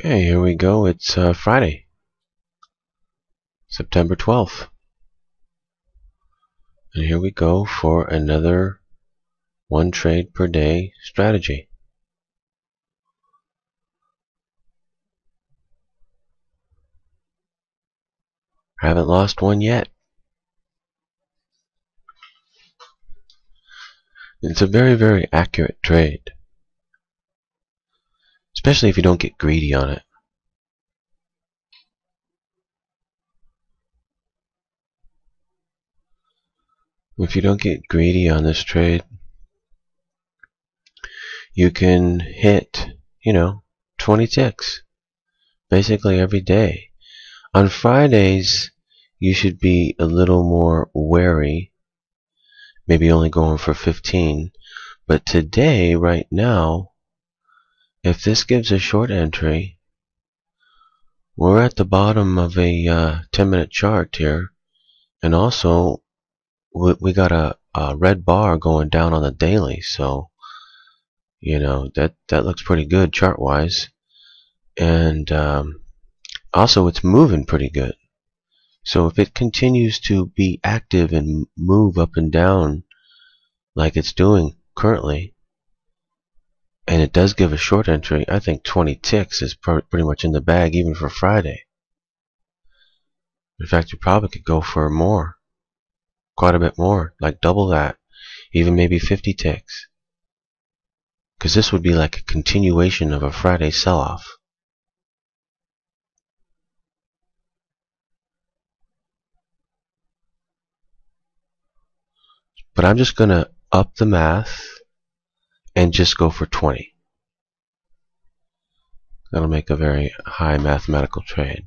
Okay, here we go. It's Friday, September 12th. And here we go for another one trade per day strategy. Haven't lost one yet. It's a very, very accurate trade, especially if you don't get greedy on it. If you don't get greedy on this trade, you can hit, 20 ticks basically every day. On Fridays, you should be a little more wary, maybe only going for 15. But today, right now, if this gives a short entry, we're at the bottom of a 10-minute chart here, and also we got a red bar going down on the daily, so that looks pretty good chart wise, and also it's moving pretty good. So if it continues to be active and move up and down like it's doing currently, and it does give a short entry, I think 20 ticks is pretty much in the bag even for Friday. In fact, you probably could go for more, quite a bit more, like double that, even maybe 50 ticks, because this would be like a continuation of a Friday sell-off. But I'm just going to up the math and just go for 20. That'll make a very high mathematical trade.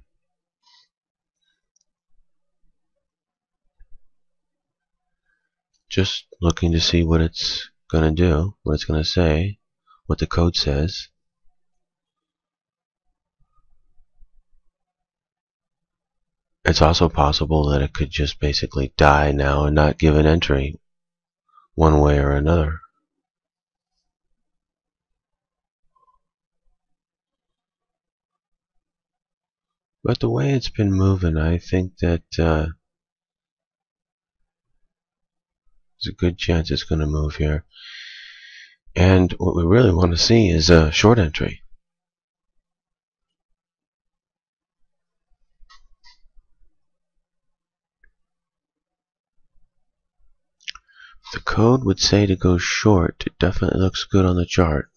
Just looking to see what it's going to do, what it's going to say, what the code says. It's also possible that it could just basically die now and not give an entry one way or another. But the way it's been moving, I think that there's a good chance it's going to move here. And what we really want to see is a short entry. The code would say to go short. It definitely looks good on the chart.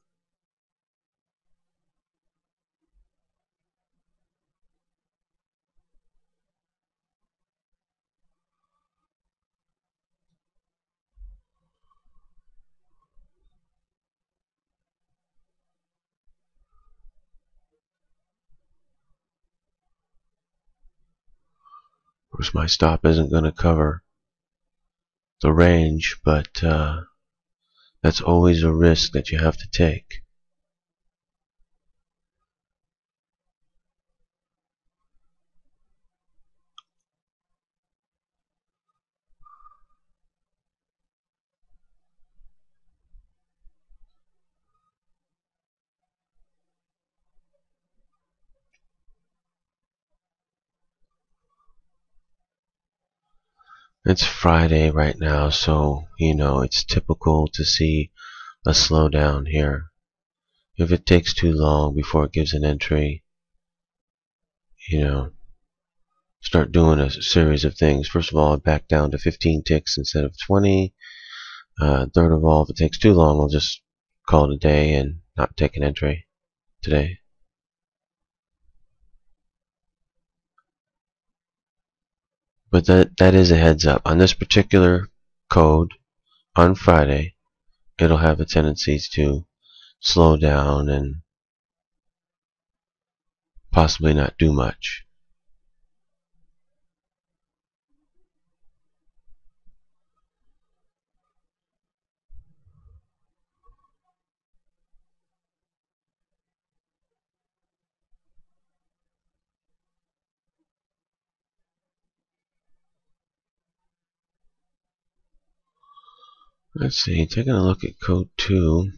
Of course, my stop isn't going to cover the range, but that's always a risk that you have to take. It's Friday right now, so it's typical to see a slowdown here. If it takes too long before it gives an entry, start doing a series of things. First of all, back down to 15 ticks instead of 20. Third of all, if it takes too long, I'll just call it a day and not take an entry today. But that is a heads up. On this particular code, on Friday, it'll have a tendency to slow down and possibly not do much. Let's see, taking a look at code 2.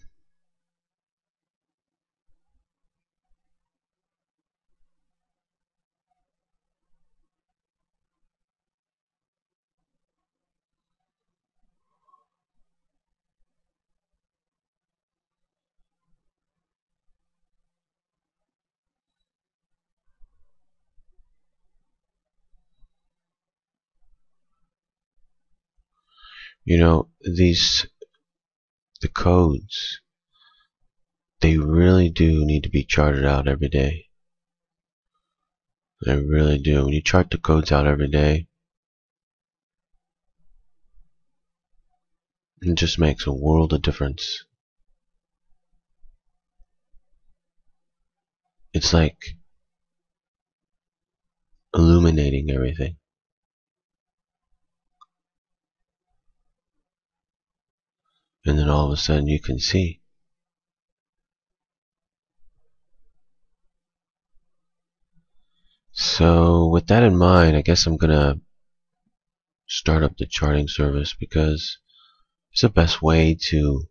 You know, the codes, they really do need to be charted out every day. They really do. When you chart the codes out every day, it just makes a world of difference. It's like illuminating everything. And then all of a sudden you can see. So with that in mind, I guess I'm gonna start up the charting service, because it's the best way to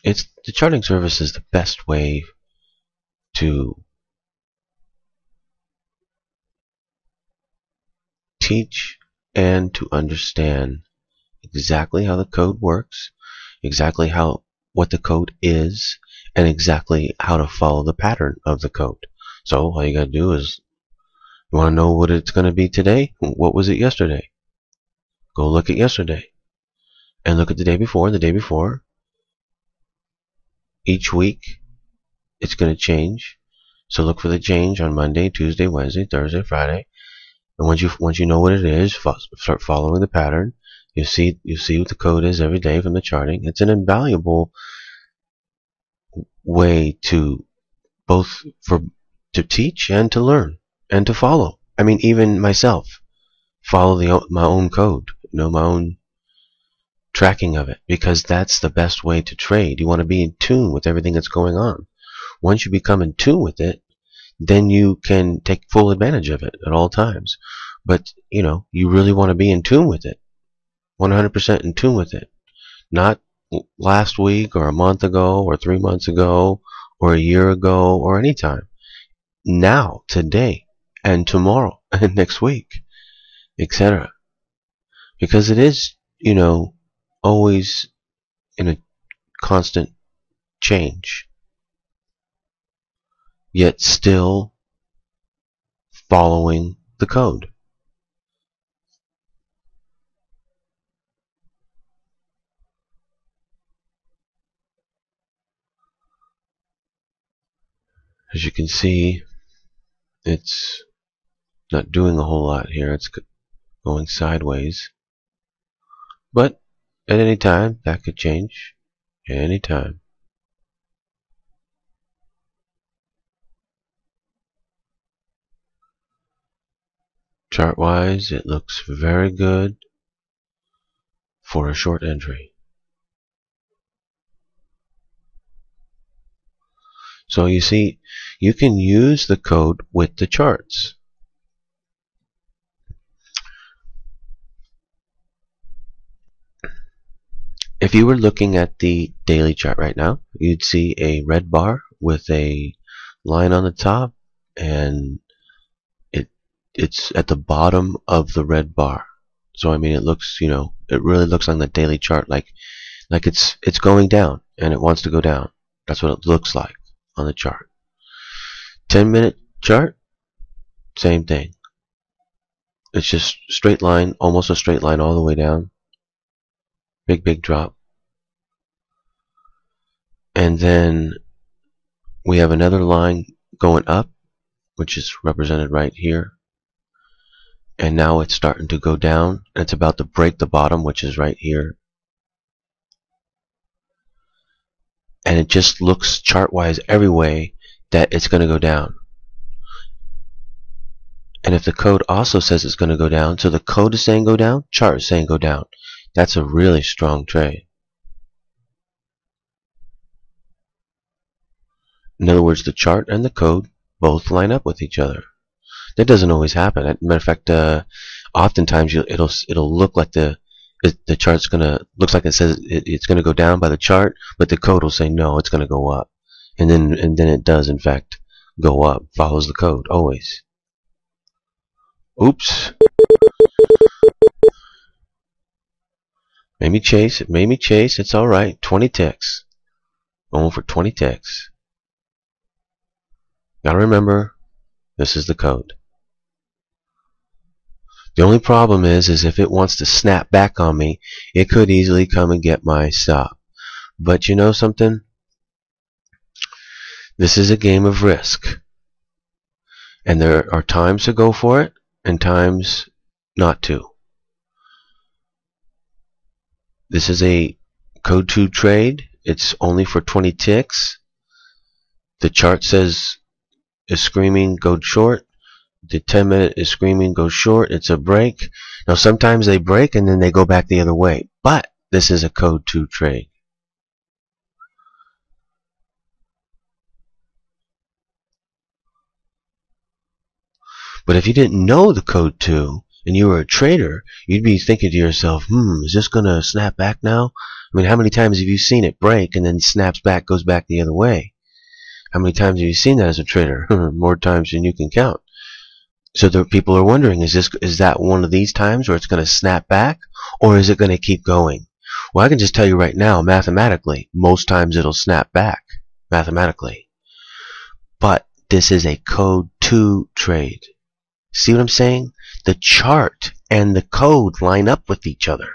the charting service is the best way to teach and to understand exactly how the code works, exactly what the code is, and exactly how to follow the pattern of the code. So all you gotta do is, you want to know what it's going to be today? What was it yesterday? Go look at yesterday and look at the day before, the day before. Each week it's going to change. So look for the change on Monday, Tuesday, Wednesday, Thursday, Friday. And once you know what it is, start following the pattern. You see what the code is every day from the charting. It's an invaluable way to both to teach and to learn and to follow. I mean, even myself, follow my own code, my own tracking of it, because that's the best way to trade. You want to be in tune with everything that's going on. Once you become in tune with it, then you can take full advantage of it at all times. But, you really want to be in tune with it, 100% in tune with it. Not last week or a month ago or 3 months ago or a year ago or any time. Now, today, and tomorrow, and next week, etc. Because it is, always in a constant change, yet still following the code. As you can see, it's not doing a whole lot here. It's going sideways. But at any time, that could change. At any time. Chart-wise, it looks very good for a short entry. So you see, you can use the code with the charts. If you were looking at the daily chart right now, you'd see a red bar with a line on the top, and it's at the bottom of the red bar. So I mean, it looks, it really looks on the daily chart like it's going down, and it wants to go down. That's what it looks like on the chart. 10-minute chart, same thing. It's just straight line, almost a straight line all the way down. Big drop. And then we have another line going up, which is represented right here. And now it's starting to go down. And it's about to break the bottom, which is right here. And it just looks chart-wise every way that it's going to go down. And if the code also says it's going to go down, so the code is saying go down, chart is saying go down. That's a really strong trade. In other words, the chart and the code both line up with each other. That doesn't always happen. As a matter of fact, oftentimes it'll look like the chart's looks like it says it's gonna go down by the chart, but the code will say no, it's gonna go up, and then it does in fact go up. Follows the code always. Oops. Made me chase. It made me chase. It's all right. 20 ticks. Going for 20 ticks. Gotta remember, this is the code. The only problem is if it wants to snap back on me, it could easily come and get my stop. But you know something? This is a game of risk. And there are times to go for it and times not to. This is a code 2 trade. It's only for 20 ticks. The chart says is screaming go short. The 10-minute is screaming go short. It's a break. Now sometimes they break and then they go back the other way. But this is a code 2 trade. But if you didn't know the code 2 and you were a trader, you'd be thinking to yourself, is this going to snap back now? I mean, how many times have you seen it break and then snaps back, goes back the other way? How many times have you seen that as a trader? More times than you can count. So the people are wondering, is that one of these times where it's going to snap back, or is it going to keep going? Well, I can just tell you right now, mathematically, most times it'll snap back, mathematically. But this is a code 2 trade. See what I'm saying? The chart and the code line up with each other.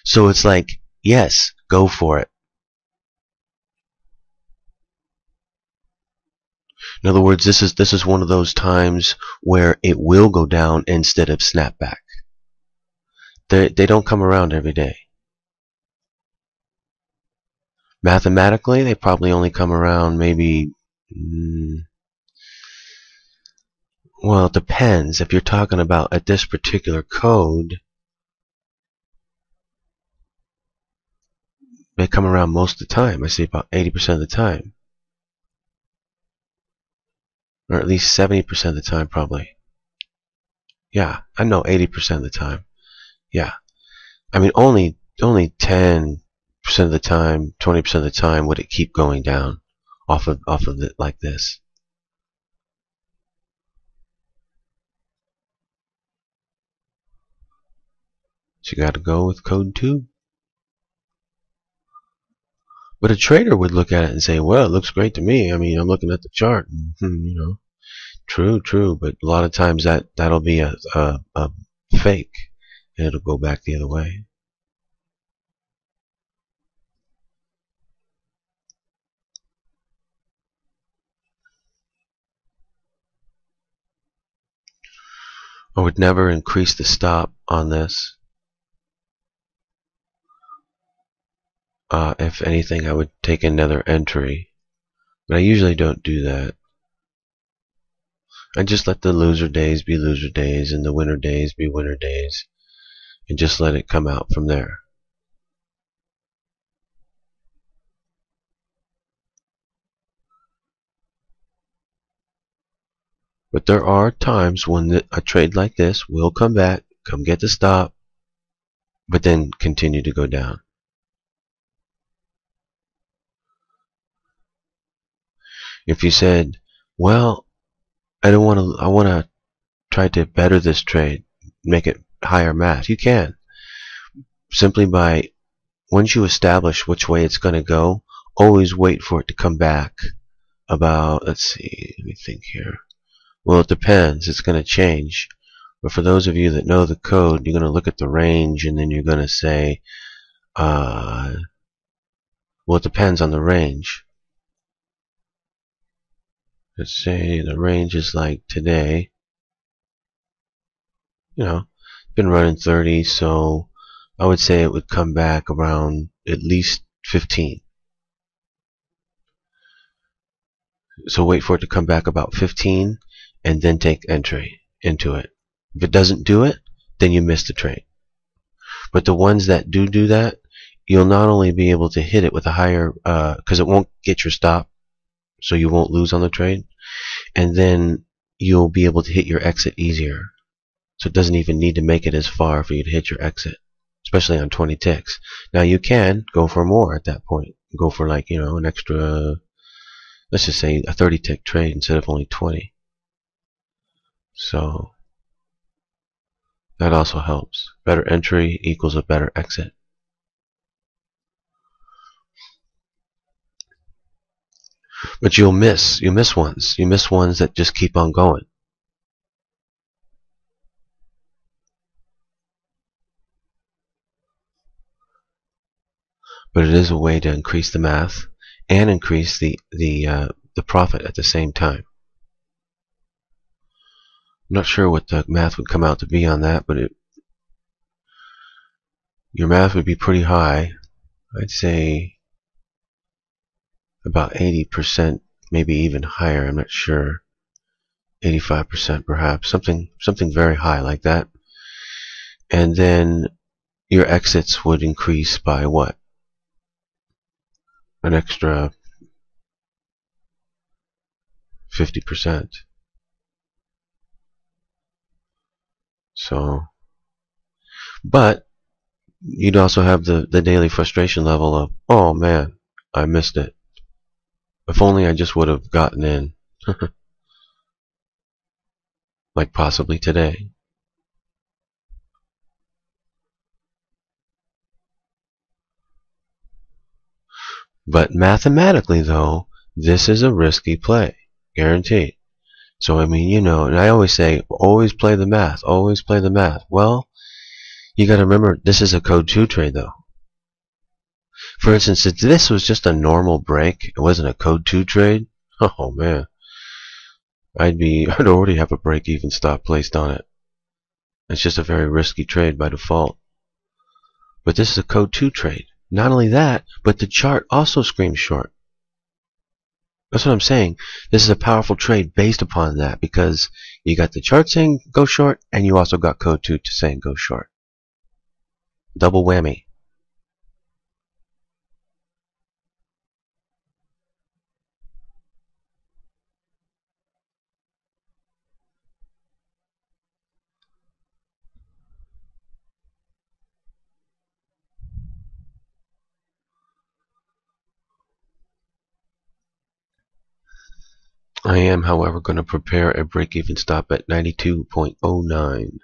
So it's like, yes, go for it. In other words, this is one of those times where it will go down instead of snap back. They don't come around every day. Mathematically, they probably only come around maybe, well, it depends. If you're talking about at this particular code, they come around most of the time. I say about 80% of the time. Or at least 70% of the time, probably. Yeah, I know 80% of the time. Yeah. I mean, only 10% of the time, 20% of the time would it keep going down off of it like this. So you got to go with code 2. But a trader would look at it and say, well, it looks great to me. I mean, I'm looking at the chart. You know, true. But a lot of times that'll be a fake, and it'll go back the other way. I would never increase the stop on this. If anything, I would take another entry. But I usually don't do that. I just let the loser days be loser days and the winner days be winner days. And just let it come out from there. But there are times when a trade like this will come back, come get the stop, but then continue to go down. If you said, well, I want to try to better this trade, make it higher math, you can. Simply by, once you establish which way it's going to go, always wait for it to come back about, let's see, let me think here. Well, it depends. It's going to change. But for those of you that know the code, you're going to look at the range and then you're going to say, well, it depends on the range. Let's say the range is like today. You know, been running 30, so I would say it would come back around at least 15. So wait for it to come back about 15 and then take entry into it. If it doesn't do it, then you miss the trade. But the ones that do that, you'll not only be able to hit it with a higher, because it won't get your stop, so you won't lose on the trade, and then you'll be able to hit your exit easier. So it doesn't even need to make it as far for you to hit your exit, especially on 20 ticks. Now you can go for more at that point. Go for like, an extra, let's just say a 30 tick trade instead of only 20. So that also helps. Better entry equals a better exit. But you miss ones. You miss ones that just keep on going. but it is a way to increase the math and increase the profit at the same time. I'm not sure what the math would come out to be on that, but your math would be pretty high. I'd say about 80%, maybe even higher. I'm not sure. 85% perhaps, something very high like that. And then your exits would increase by what? An extra 50%. So, but you'd also have the daily frustration level of, oh man, I missed it. If only I just would have gotten in. Like possibly today. But mathematically, though, this is a risky play. Guaranteed. So, I mean, you know, and I always say, always play the math. Always play the math. Well, you got to remember, this is a code 2 trade, though. For instance, if this was just a normal break, it wasn't a code 2 trade, oh man, I'd already have a break-even stop placed on it. It's just a very risky trade by default. But this is a code 2 trade. Not only that, but the chart also screams short. That's what I'm saying. This is a powerful trade based upon that, because you got the chart saying go short, and you also got code 2 to saying go short. Double whammy. I am, however, going to prepare a break-even stop at 92.09.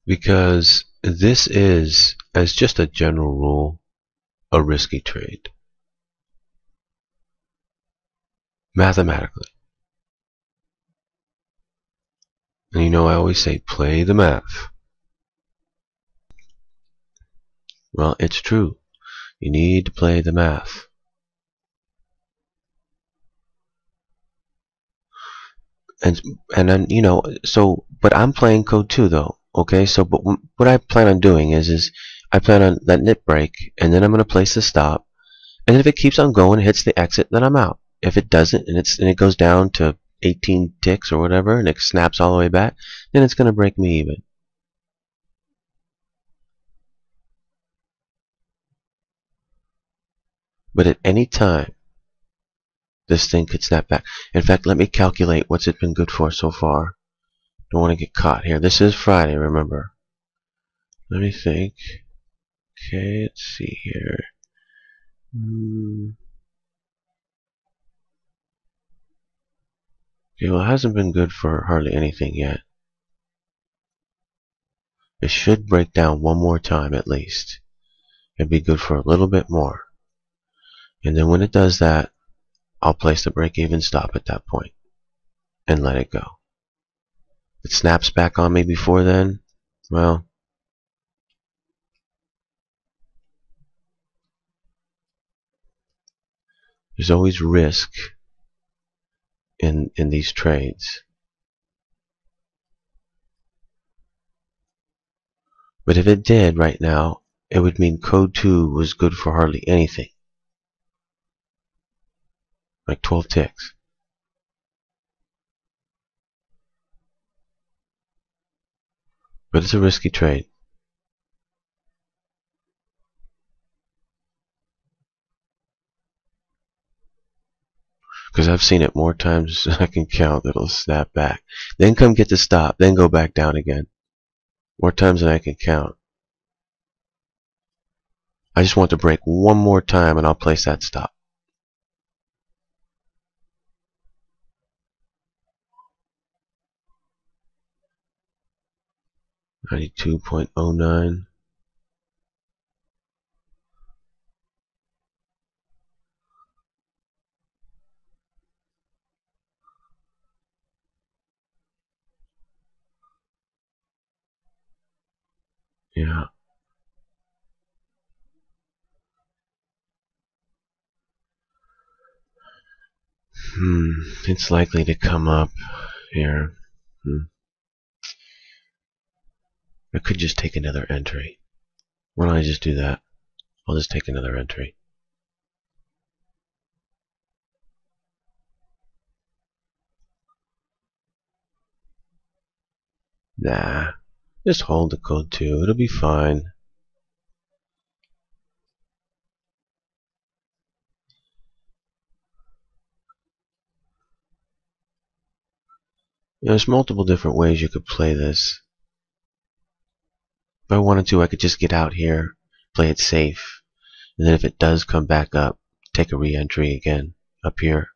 Because this is, as just a general rule, a risky trade. Mathematically. And you know, I always say, play the math. Well, it's true. You need to play the math. And then, you know, so, but I'm playing code 2 though. Okay, so, but what I plan on doing is I plan on letting it break, and then I'm going to place the stop. And if it keeps on going, hits the exit, then I'm out. If it doesn't, and it goes down to 18 ticks or whatever, and it snaps all the way back, then it's going to break me even. But at any time, this thing could snap back. In fact, let me calculate what's it been good for so far. Don't want to get caught here. This is Friday, remember. Let me think. Okay, let's see here. Okay, well, it hasn't been good for hardly anything yet. It should break down one more time at least. It'd be good for a little bit more. And then when it does that, I'll place the break-even stop at that point and let it go. If it snaps back on me before then, well, there's always risk in these trades. But if it did right now, it would mean code 2 was good for hardly anything. Like 12 ticks. But it's a risky trade. Because I've seen it more times than I can count that it'll snap back. Then come get the stop, then go back down again. More times than I can count. I just want to break one more time and I'll place that stop. $92.09. Yeah. It's likely to come up here. I could just take another entry. Why don't I just do that? I'll just take another entry. Nah. Just hold the code 2. It'll be fine. There's multiple different ways you could play this. If I wanted to, I could just get out here, play it safe, and then if it does come back up, take a re-entry again up here.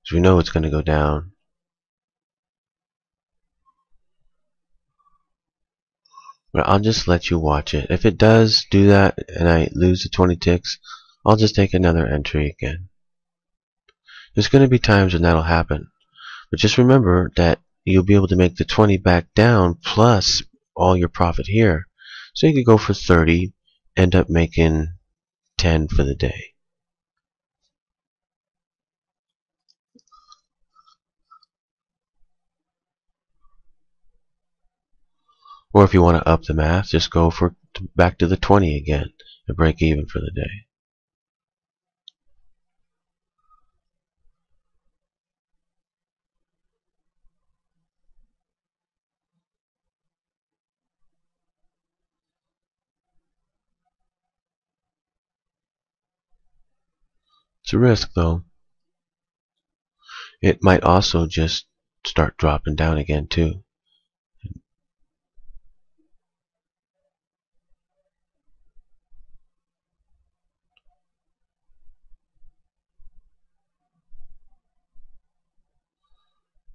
So we know it's going to go down. But I'll just let you watch it. If it does do that and I lose the 20 ticks, I'll just take another entry again. There's going to be times when that'll happen. But just remember that you'll be able to make the 20 back down plus all your profit here. So you could go for 30, end up making 10 for the day. Or if you want to up the math, just go for back to the 20 again and break even for the day. It's a risk, though. It might also just start dropping down again, too.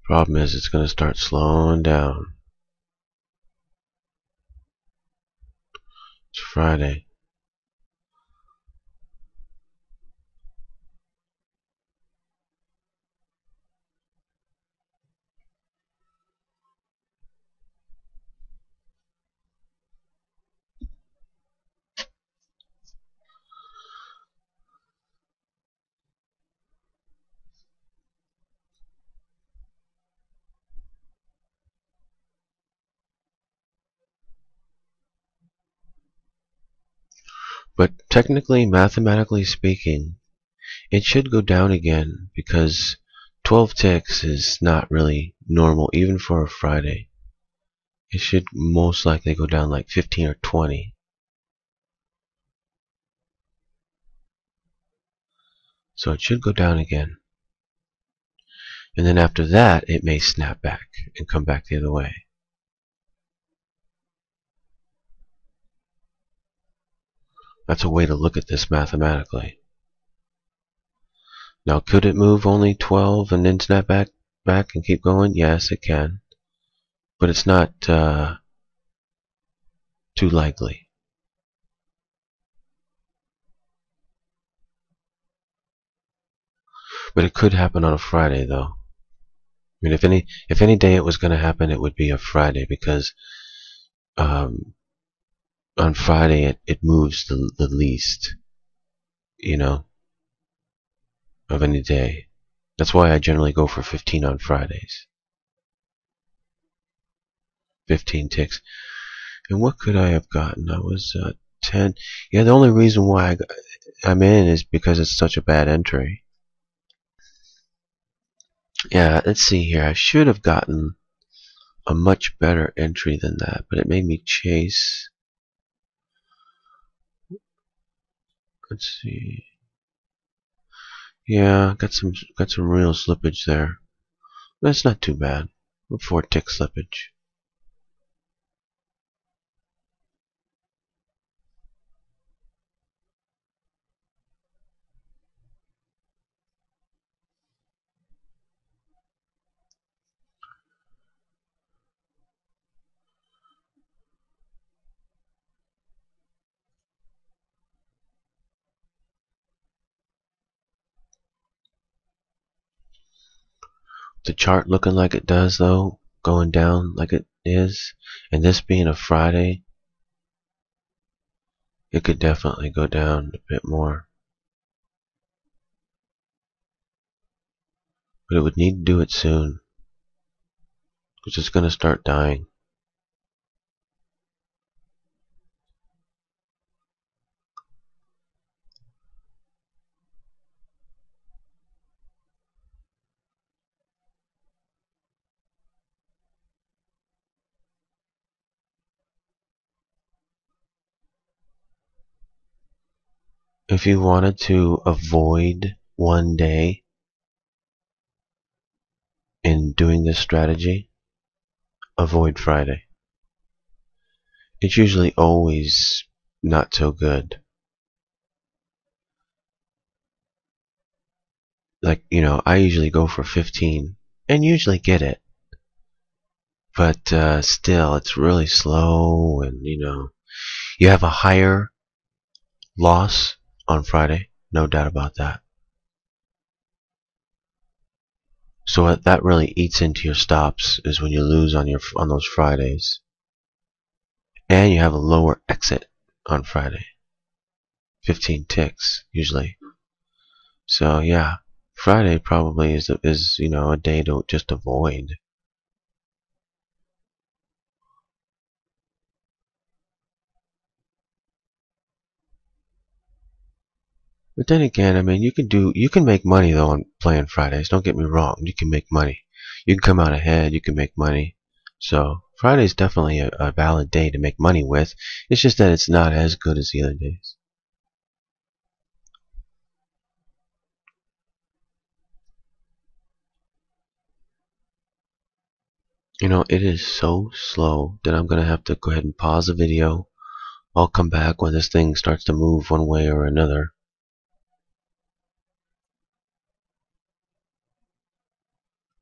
Problem is, it's going to start slowing down. It's Friday. But technically, mathematically speaking, it should go down again because 12 ticks is not really normal, even for a Friday. It should most likely go down like 15 or 20. So it should go down again. And then after that, it may snap back and come back the other way. That's a way to look at this mathematically. Now, could it move only 12 and then snap back and keep going? Yes, it can. But it's not too likely. But it could happen on a Friday, though. I mean, if any day it was going to happen, it would be a Friday because on Friday it moves the least, you know, of any day. That's why I generally go for 15 on Fridays. 15 ticks. And what could I have gotten? I was 10. Yeah, the only reason why I'm in is because it's such a bad entry. Yeah, let's see here. I should have gotten a much better entry than that, but it made me chase. Let's see. Yeah, got some real slippage there. That's not too bad. 4 tick slippage. The chart looking like it does, though, going down like it is, and this being a Friday, it could definitely go down a bit more. But it would need to do it soon, because it's going to start dying. If you wanted to avoid one day in doing this strategy, avoid Friday. It's usually always not so good. Like, I usually go for 15 and usually get it. But still, it's really slow, and you have a higher loss on Friday, no doubt about that. So what that really eats into your stops is when you lose on those Fridays, and you have a lower exit on Friday, 15 ticks usually. So yeah, Friday probably is a day to just avoid. But then again, I mean, you can make money though on playing Fridays. Don't get me wrong, you can make money. You can come out ahead, you can make money. So Friday's definitely a valid day to make money with. It's just that it's not as good as the other days. It is so slow that I'm gonna have to go ahead and pause the video. I'll come back when this thing starts to move one way or another.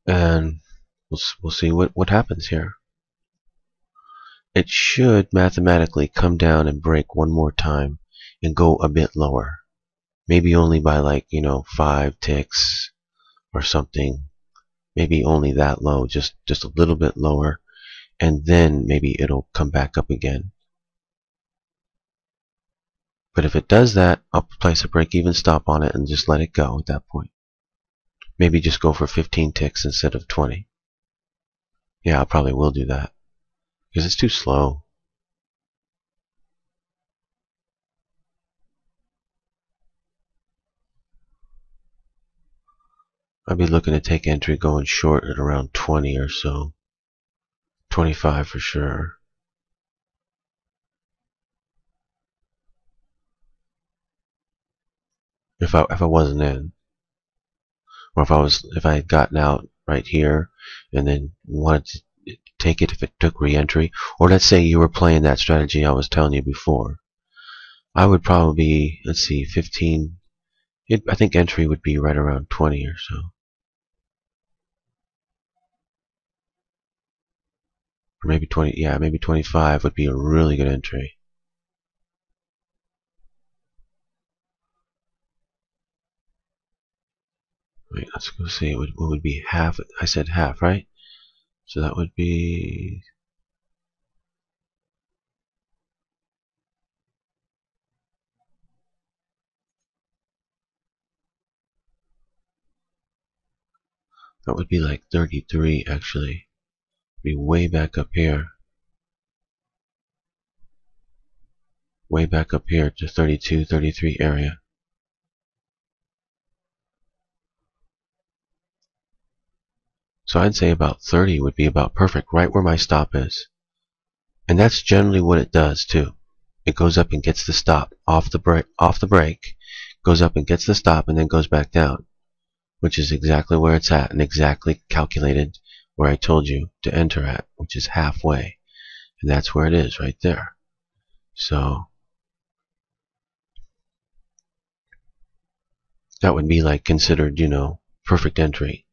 And we'll see what happens here. It should mathematically come down and break one more time and go a bit lower. Maybe only by 5 ticks or something. Maybe only that low, just a little bit lower, and then maybe it'll come back up again. But if it does that, I'll place a break-even stop on it and just let it go at that point. Maybe just go for 15 ticks instead of 20. Yeah, I probably will do that, because it's too slow. I'd be looking to take entry going short at around 20 or so. 25 for sure. If I wasn't in, or if I had gotten out right here and then wanted to take it if it took re-entry, or let's say you were playing that strategy I was telling you before, I would probably be, let's see, 15. I think entry would be right around 20 or so. Or maybe 20, yeah, maybe 25 would be a really good entry. Wait, let's go see. What would be half? I said half, right? So that would be... that would be like 33, actually. Be way back up here. Way back up here to 32, 33 area. So I'd say about 30 would be about perfect, right where my stop is. And that's generally what it does too. It goes up and gets the stop off the break, goes up and gets the stop, and then goes back down, which is exactly where it's at and exactly calculated where I told you to enter at, which is halfway. And that's where it is right there. So that would be like considered, perfect entry.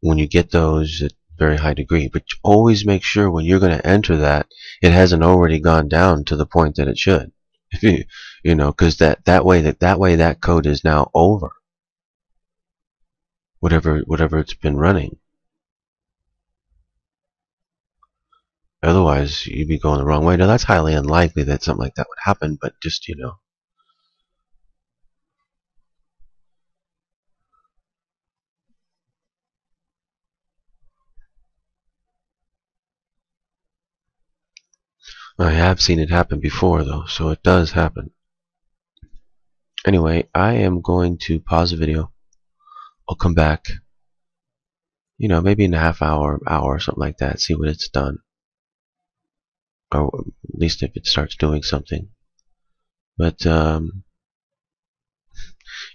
When you get those at very high degree, but always make sure when you're going to enter that it hasn't already gone down to the point that it should. Because that way that code is now over. Whatever it's been running. Otherwise, you'd be going the wrong way. Now, that's highly unlikely that something like that would happen, but just, I have seen it happen before, though, so it does happen. Anyway, I am going to pause the video. I'll come back, maybe in a half hour, or something like that, see what it's done. Or at least if it starts doing something. But,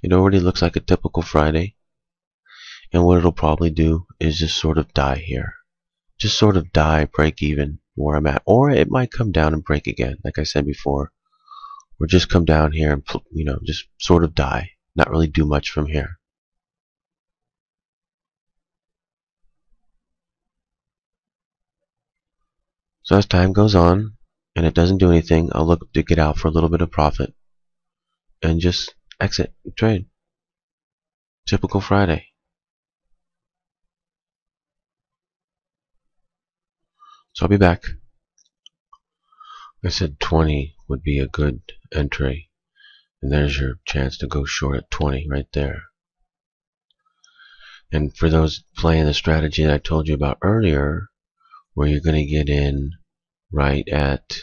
it already looks like a typical Friday. And what it'll probably do is just sort of die here. Just sort of die, break even where I'm at. Or it might come down and break again, like I said before. Or just come down here and, just sort of die. Not really do much from here. So as time goes on, and it doesn't do anything, I'll look to get out for a little bit of profit. And just exit, trade. Typical Friday. So I'll be back. I said 20 would be a good entry. And there's your chance to go short at 20 right there. And for those playing the strategy that I told you about earlier, where you're going to get in right at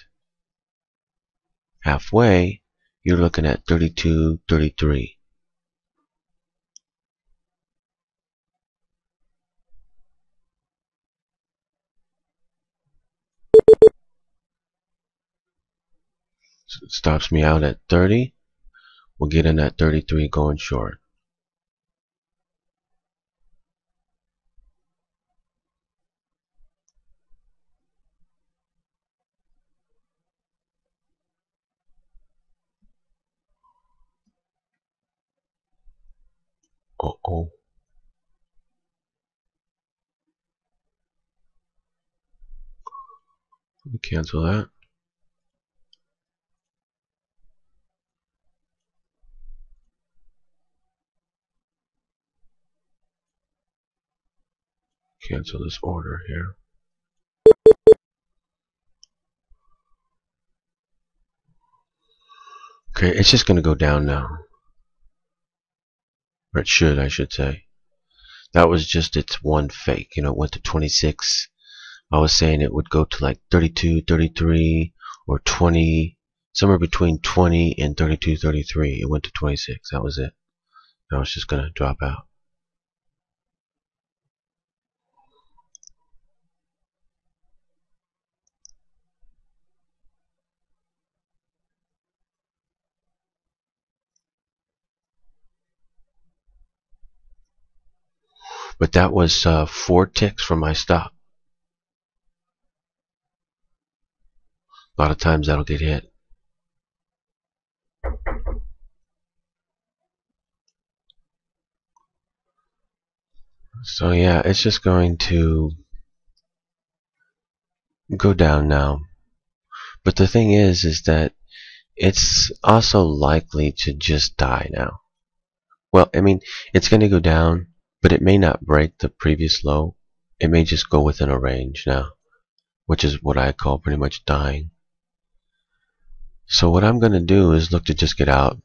halfway, you're looking at 32, 33. So it stops me out at 30. We'll get in at 33 going short. Uh-oh. Let me cancel that. Cancel this order here. Okay, it's just going to go down now. Or it should, I should say. That was just its one fake. It went to 26. I was saying it would go to like 32, 33, or 20. Somewhere between 20 and 32, 33. It went to 26. That was it. Now it's just going to drop out. But that was 4 ticks from my stop. A lot of times that'll get hit. So yeah, it's just going to go down now. But the thing is that it's also likely to just die now. Well, I mean, it's going to go down, but it may not break the previous low. It may just go within a range now, which is what I call pretty much dying. So what I'm going to do is look to just get out.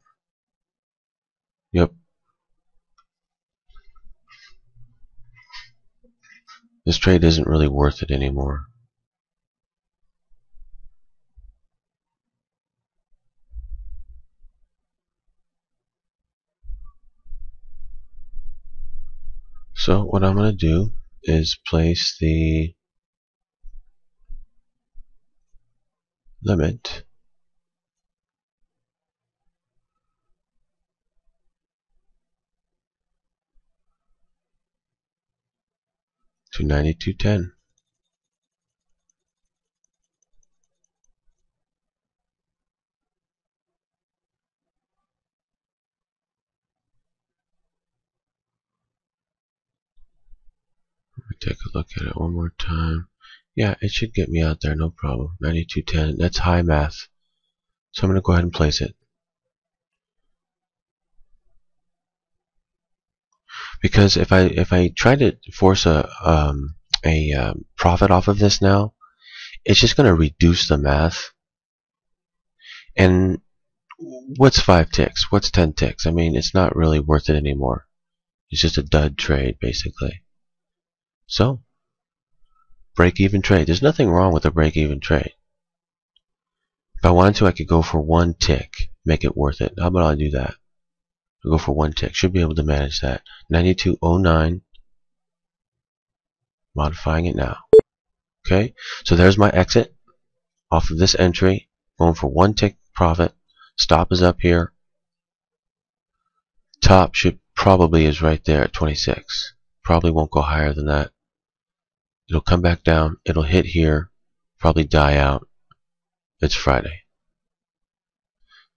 Yep. This trade isn't really worth it anymore. So what I'm going to do is place the limit to 92.10. Take a look at it one more time. Yeah, it should get me out there, no problem. 92.10. That's high math. So I'm going to go ahead and place it. Because if I try to force a profit off of this now, it's just going to reduce the math. And what's 5 ticks? What's 10 ticks? I mean, it's not really worth it anymore. It's just a dud trade, basically. So, break-even trade. There's nothing wrong with a break-even trade. If I wanted to, I could go for 1 tick, make it worth it. How about I do that? I'll go for 1 tick. Should be able to manage that. 92.09. Modifying it now. Okay, so there's my exit off of this entry. Going for 1 tick profit. Stop is up here. Top should probably is right there at 26. Probably won't go higher than that. It'll come back down. It'll hit here. Probably die out. It's Friday.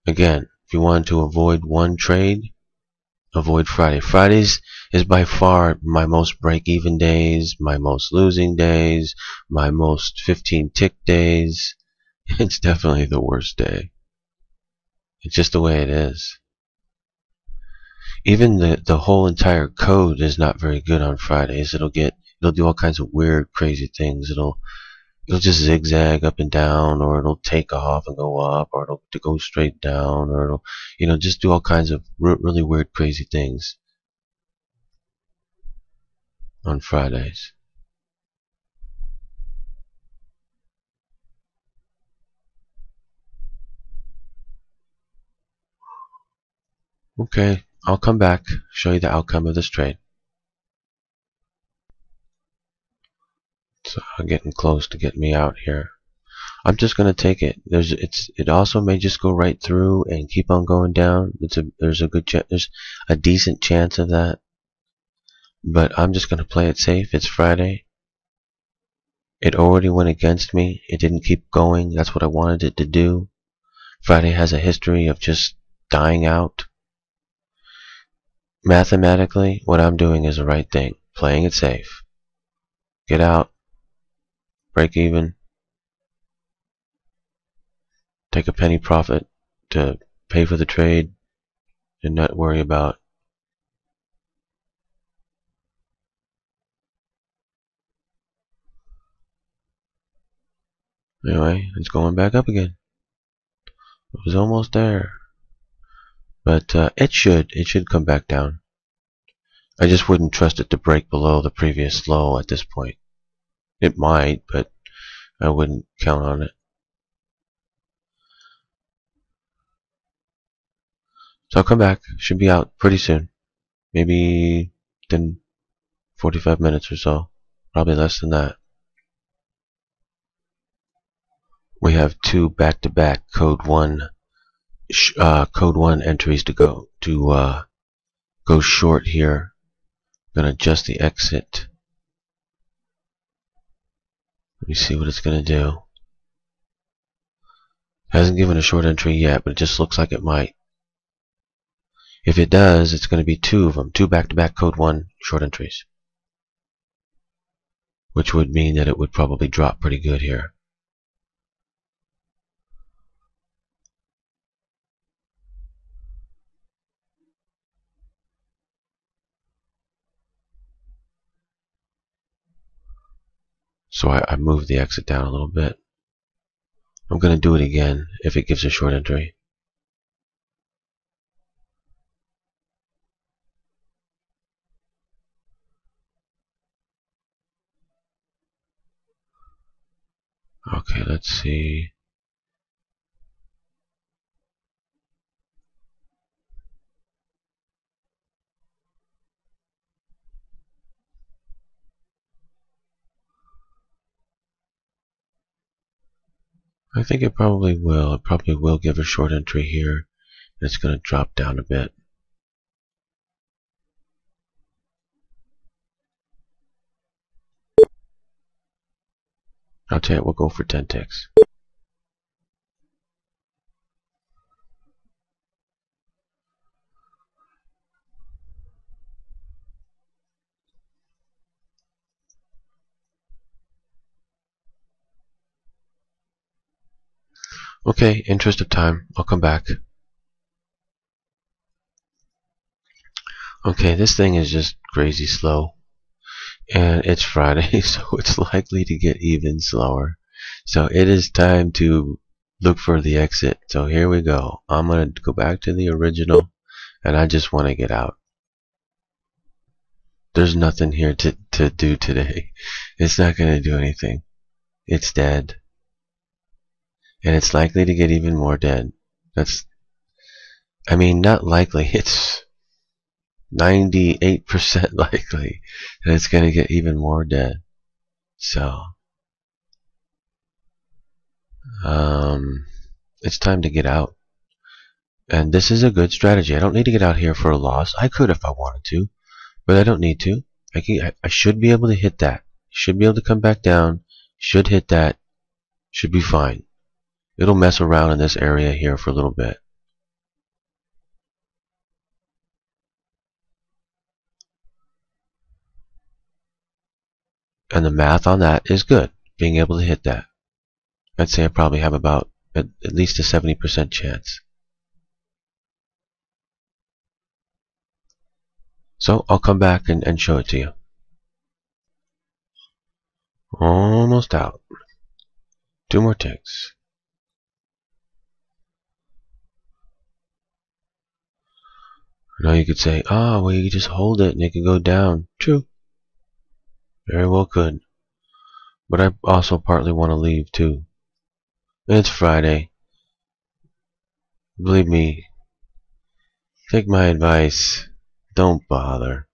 Again, if you wanted to avoid one trade, avoid Friday. Fridays is by far my most break-even days, my most losing days, my most 15 tick days. It's definitely the worst day. It's just the way it is. Even the whole entire code is not very good on Fridays. It'll do all kinds of weird, crazy things. It'll just zigzag up and down, or it'll take off and go up, or it'll go straight down, or it'll just do all kinds of really weird, crazy things on Fridays. Okay, I'll come back, show you the outcome of this trade. So I'm getting close to getting me out here. I'm just gonna take it. It also may just go right through and keep on going down. There's a decent chance of that. But I'm just gonna play it safe. It's Friday. It already went against me. It didn't keep going. That's what I wanted it to do. Friday has a history of just dying out. Mathematically, what I'm doing is the right thing. Playing it safe. Get out. Break even. Take a penny profit to pay for the trade and not worry about anyway, it's going back up again. It was almost there. But it should come back down. I just wouldn't trust it to break below the previous low at this point. It might, but I wouldn't count on it. So I'll come back. Should be out pretty soon. Maybe within 45 minutes or so. Probably less than that. We have 2 back-to-back code 1 entries to go short here. I'm gonna adjust the exit. Let me see what it's gonna do. Hasn't given a short entry yet, but it just looks like it might. If it does, it's going to be 2 of them, 2 back-to-back code 1 short entries, which would mean that it would probably drop pretty good here. So I moved the exit down a little bit. I'm going to do it again if it gives a short entry. Okay, let's see. I think it probably will. It probably will give a short entry here, and it's going to drop down a bit. I'll tell you, we'll go for 10 ticks. Okay, interest of time, I'll come back. Okay, this thing is just crazy slow. And it's Friday, so it's likely to get even slower. So it is time to look for the exit. So here we go. I'm going to go back to the original, and I just want to get out. There's nothing here to do today. It's not going to do anything. It's dead. And it's likely to get even more dead. I mean, not likely. It's 98% likely that it's going to get even more dead. So, it's time to get out. And this is a good strategy. I don't need to get out here for a loss. I could if I wanted to, but I don't need to. I should be able to hit that. Should be able to come back down. Should hit that. Should be fine. It'll mess around in this area here for a little bit. And the math on that is good. Being able to hit that. I'd say I probably have about at least a 70% chance. So I'll come back and show it to you. Almost out. 2 more ticks. Now you could say, oh, well, you could just hold it and it could go down. True. Very well could. But I also partly want to leave too. It's Friday. Believe me, take my advice. Don't bother.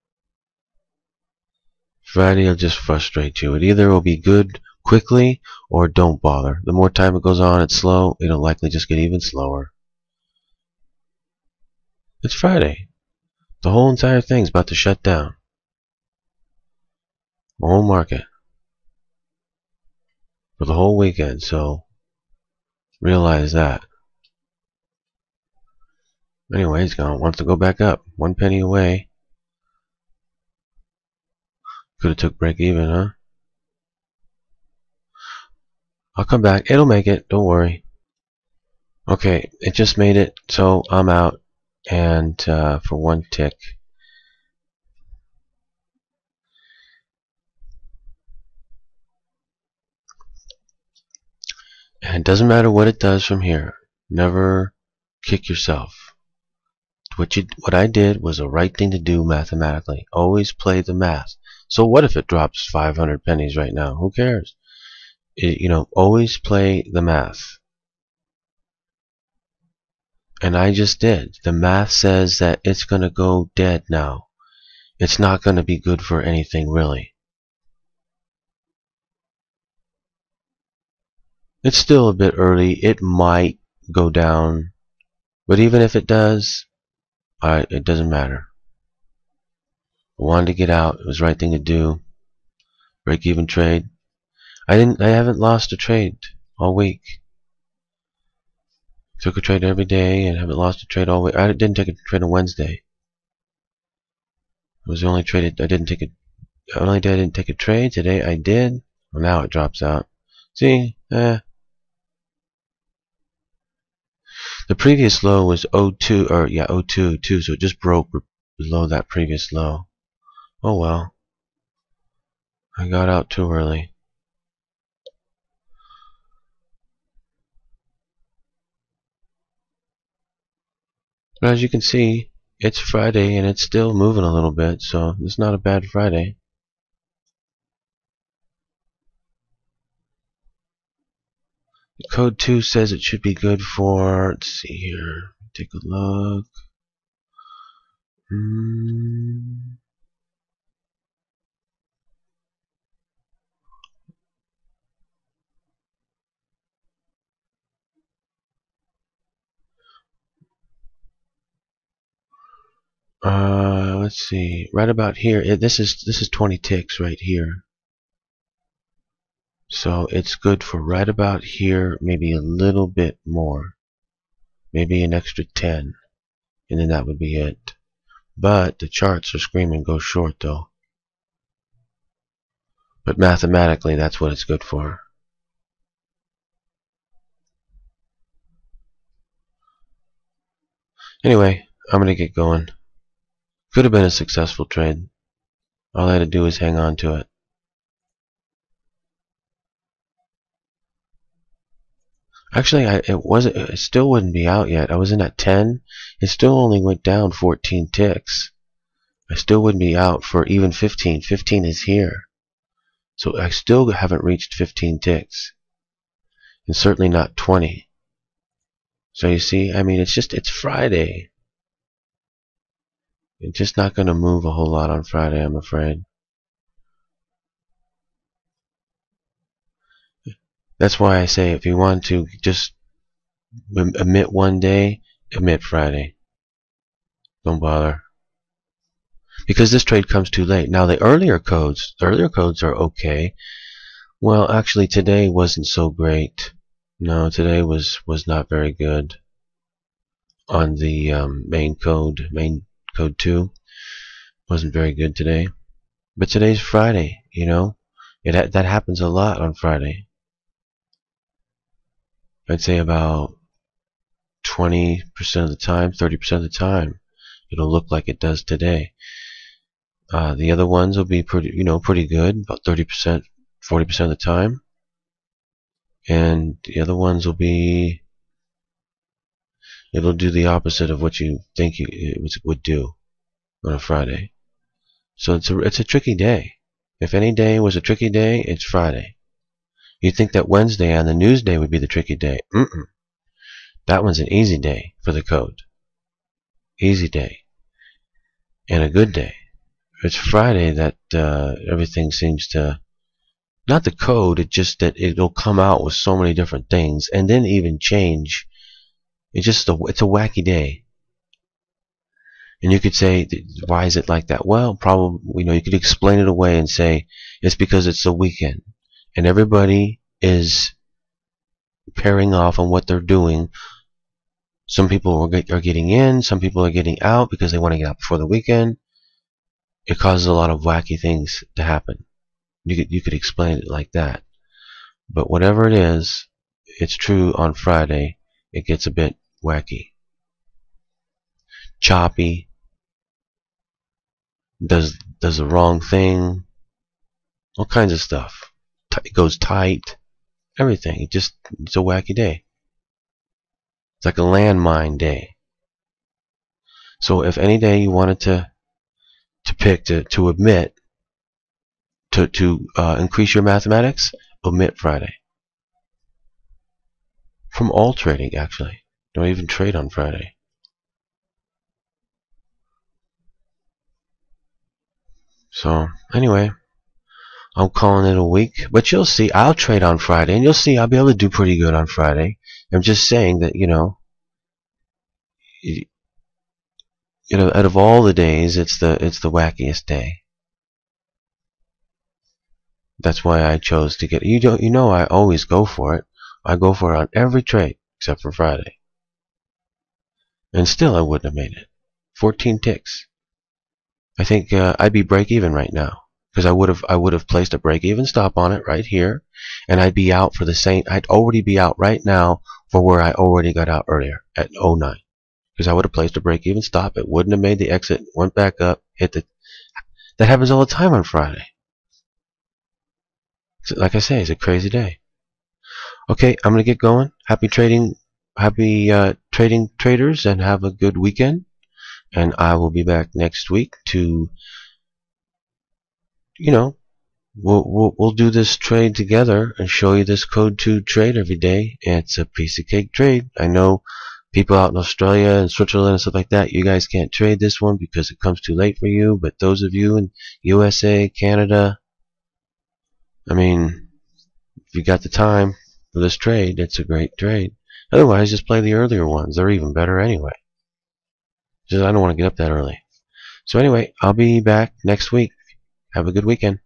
Friday will just frustrate you. It either will be good quickly or don't bother. The more time it goes on, it's slow. It'll likely just get even slower. It's Friday. The whole entire thing's about to shut down. The whole market. For the whole weekend, so realize that. Anyway, he's wants to go back up. 1 penny away. Could have took break even, huh? I'll come back. It'll make it. Don't worry. Okay, it just made it, so I'm out. And for 1 tick. And it doesn't matter what it does from here. Never kick yourself. What I did was the right thing to do mathematically. Always play the math. So what if it drops 500 pennies right now? Who cares? Always play the math. And I just did. The math says that it's going to go dead now. It's not going to be good for anything, really. It's still a bit early. It might go down. But even if it does, it doesn't matter. I wanted to get out. It was the right thing to do. Break even trade. I haven't lost a trade all week. Took a trade every day and haven't lost a trade all week. I didn't take a trade on Wednesday. It was the only trade I didn't take a. Only day I didn't take a trade. Today I did. Well, now it drops out. See, The previous low was 02 or 02 too, so it just broke below that previous low. Oh well. I got out too early. But as you can see, it's Friday and it's still moving a little bit, so it's not a bad Friday. Code 2 says it should be good for, let's see here, take a look. Let's see, right about here, this is 20 ticks right here. So it's good for right about here, maybe a little bit more. Maybe an extra 10. And then that would be it. But the charts are screaming go short though. But mathematically, that's what it's good for. Anyway, I'm going to get going. Could have been a successful trade. All I had to do is hang on to it. Actually, it still wouldn't be out yet. I was in at 10. It still only went down 14 ticks. I still wouldn't be out for even 15. 15 is here. So I still haven't reached 15 ticks. And certainly not 20. So you see, I mean, it's Friday. It's just not going to move a whole lot on Friday, I'm afraid. That's why I say if you want to just emit one day, emit Friday. Don't bother. Because this trade comes too late. Now the earlier codes are okay. Well, actually today wasn't so great. No, today was not very good on the main code 2. Wasn't very good today. But today's Friday, you know. That happens a lot on Friday. I'd say about 20% of the time, 30% of the time, it'll look like it does today. The other ones will be pretty good, about 30%, 40% of the time. And the other ones will be, it'll do the opposite of what you think it would do on a Friday. So it's a tricky day. If any day was a tricky day, it's Friday. You'd think that Wednesday on the news day would be the tricky day. That one's an easy day for the code. Easy day. And a good day. It's Friday that everything seems to, not the code, it's just that it'll come out with so many different things and then even change. It's a wacky day. And you could say, why is it like that? Well, probably, you could explain it away and say it's because it's the weekend and everybody is pairing off on what they're doing. Some people are getting in, some people are getting out because they want to get out before the weekend. It causes a lot of wacky things to happen. You could explain it like that. But whatever it is, it's true on Friday. It gets a bit wacky. Choppy. Does the wrong thing. All kinds of stuff. It goes tight. Everything. It's a wacky day. It's like a landmine day. So if any day you wanted to pick to omit, to increase your mathematics, omit Friday. From all trading, actually. Don't even trade on Friday. So, anyway, I'm calling it a week. But you'll see, I'll trade on Friday, and you'll see I'll be able to do pretty good on Friday. I'm just saying that, out of all the days, it's the wackiest day. That's why I chose to get it. I always go for it. I go for it on every trade except for Friday. And still I wouldn't have made it. 14 ticks. I think I'd be break even right now because I would have placed a break even stop on it right here, and I'd be out for the same. I'd already be out right now for where I already got out earlier at 09 because I would have placed a break even stop. It wouldn't have made the exit. Went back up, hit the. That happens all the time on Friday. So, like I say, it's a crazy day. Okay, I'm gonna get going. Happy trading, traders, and have a good weekend. And I will be back next week to, we'll do this trade together and show you this code 2 trade every day. It's a piece of cake trade. I know people out in Australia and Switzerland and stuff like that, you guys can't trade this one because it comes too late for you. But those of you in USA, Canada, I mean, if you got the time for this trade, it's a great trade. Otherwise, just play the earlier ones. They're even better anyway. Just I don't want to get up that early. So anyway, I'll be back next week. Have a good weekend.